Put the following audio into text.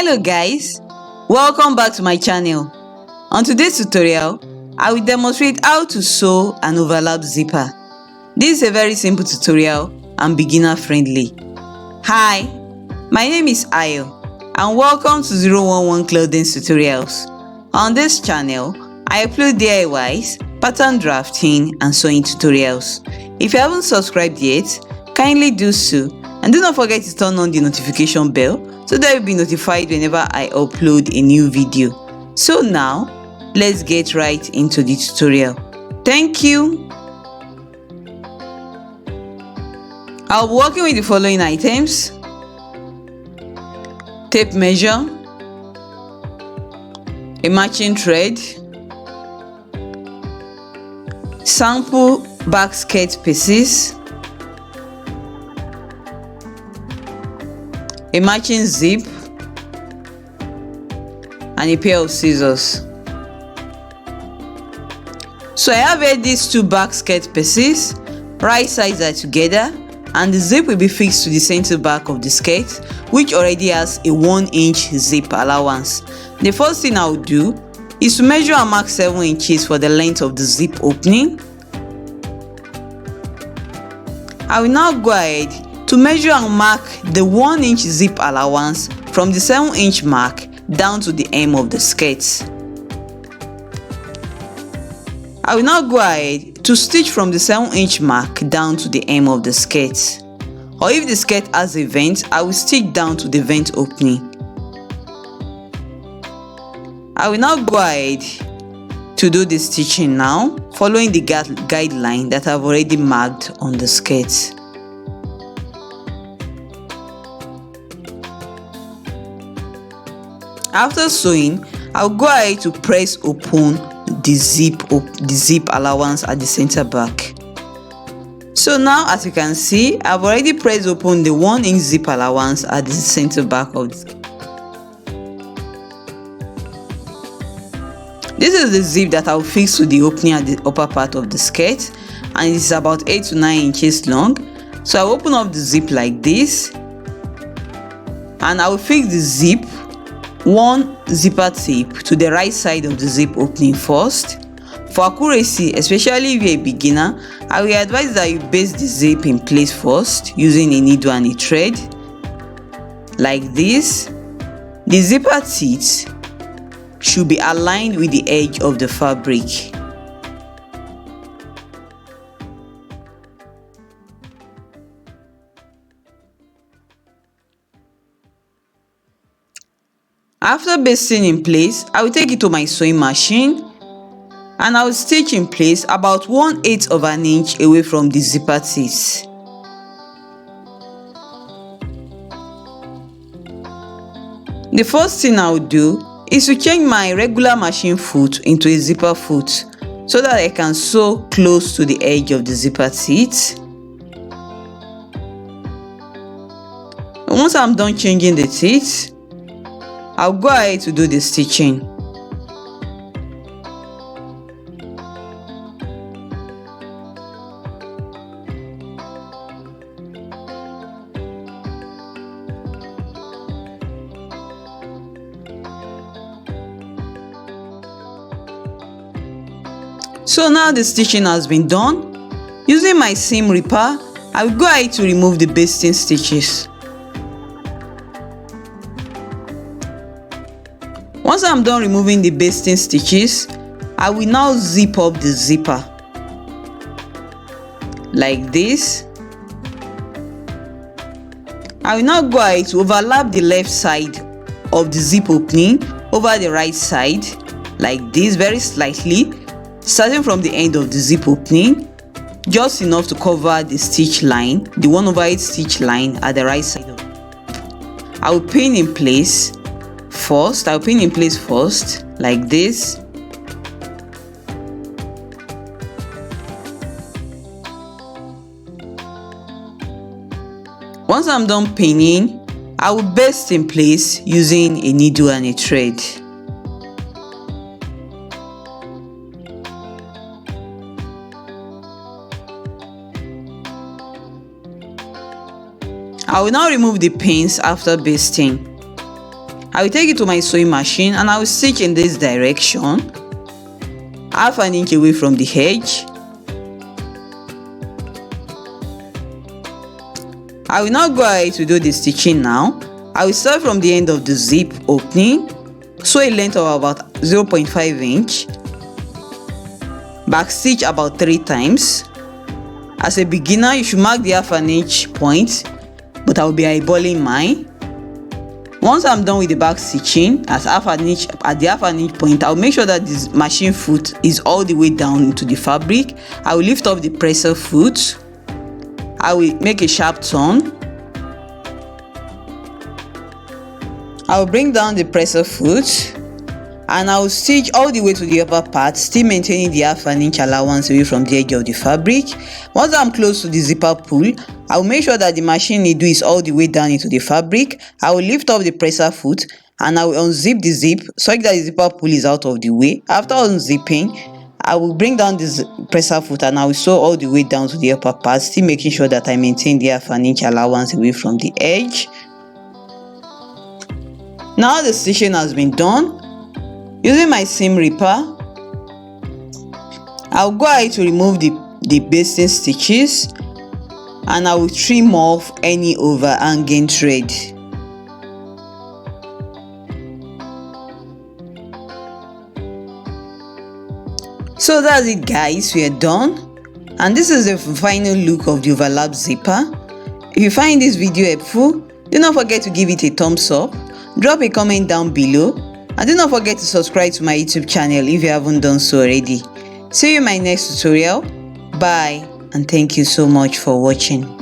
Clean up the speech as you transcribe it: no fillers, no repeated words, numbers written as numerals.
Hello guys, welcome back to my channel. On today's tutorial, I will demonstrate how to sew an overlap zipper. This is a very simple tutorial and beginner friendly. Hi, my name is Ayo and welcome to 011 Clothings Tutorials. On this channel, I upload DIYs, pattern drafting and sewing tutorials. If you haven't subscribed yet, kindly do so and do not forget to turn on the notification bell so that you'll be notified whenever I upload a new video. So now, let's get right into the tutorial. Thank you. I'll be working with the following items: tape measure, a matching thread, sample back skirt pieces, a matching zip, and a pair of scissors. So I have here these two back skirt pieces. Right sides are together and the zip will be fixed to the center back of the skirt, which already has a 1-inch zip allowance. The first thing I will do is to measure and mark 7 inches for the length of the zip opening. I will now go ahead to measure and mark the 1-inch zip allowance from the 7-inch mark down to the hem of the skirt. I will now go ahead to stitch from the 7-inch mark down to the hem of the skirt. Or if the skirt has a vent, I will stitch down to the vent opening. I will now go ahead to do the stitching now, following the guideline that I've already marked on the skirt. After sewing, I'll go ahead to press open the zip allowance at the center back. So now, as you can see, I've already pressed open the 1-inch zip allowance at the center back of the. This is the zip that I'll fix to the opening at the upper part of the skirt, and it's about 8 to 9 inches long. So I'll open up the zip like this, and I will fix the zip one zipper tape to the right side of the zip opening first. For accuracy, especially if you're a beginner, I will advise that you base the zip in place first using a needle and a thread like this. The zipper teeth should be aligned with the edge of the fabric. After basting in place, I will take it to my sewing machine and I will stitch in place about 1/8 of an inch away from the zipper teeth. The first thing I will do is to change my regular machine foot into a zipper foot so that I can sew close to the edge of the zipper teeth. Once I'm done changing the teeth, I'll go ahead to do the stitching. So now the stitching has been done. Using my seam ripper, I will go ahead to remove the basting stitches. Once I'm done removing the basting stitches, I will now zip up the zipper like this. I will now go ahead to overlap the left side of the zip opening over the right side like this, very slightly, starting from the end of the zip opening, just enough to cover the stitch line, the 1/8 stitch line at the right side of it. I will pin in place first. I'll pin in place first like this. Once I'm done pinning, I will baste in place using a needle and a thread. I will now remove the pins after basting. I will take it to my sewing machine and I will stitch in this direction, half an inch away from the edge. I will now go ahead to do the stitching now. I will start from the end of the zip opening, sew a length of about 0.5 inch, back stitch about 3 times. As a beginner, you should mark the half an inch point, but I will be eyeballing mine. Once I'm done with the back stitching at the half an inch point, I'll make sure that this machine foot is all the way down into the fabric. I will lift up the presser foot. I will make a sharp turn. I will bring down the presser foot and I will stitch all the way to the upper part, still maintaining the half an inch allowance away from the edge of the fabric. Once I'm close to the zipper pull, I will make sure that the machine needle is all the way down into the fabric. I will lift up the presser foot and I will unzip the zip such that the zipper pull is out of the way. After unzipping, I will bring down this presser foot and I will sew all the way down to the upper part, still making sure that I maintain the half an inch allowance away from the edge. Now the stitching has been done. Using my seam ripper, I'll go ahead to remove the basting stitches and I will trim off any overhanging thread. So that's it guys, we are done, and this is the final look of the overlap zipper. If you find this video helpful, do not forget to give it a thumbs up, drop a comment down below, and do not forget to subscribe to my YouTube channel if you haven't done so already. See you in my next tutorial. Bye and thank you so much for watching.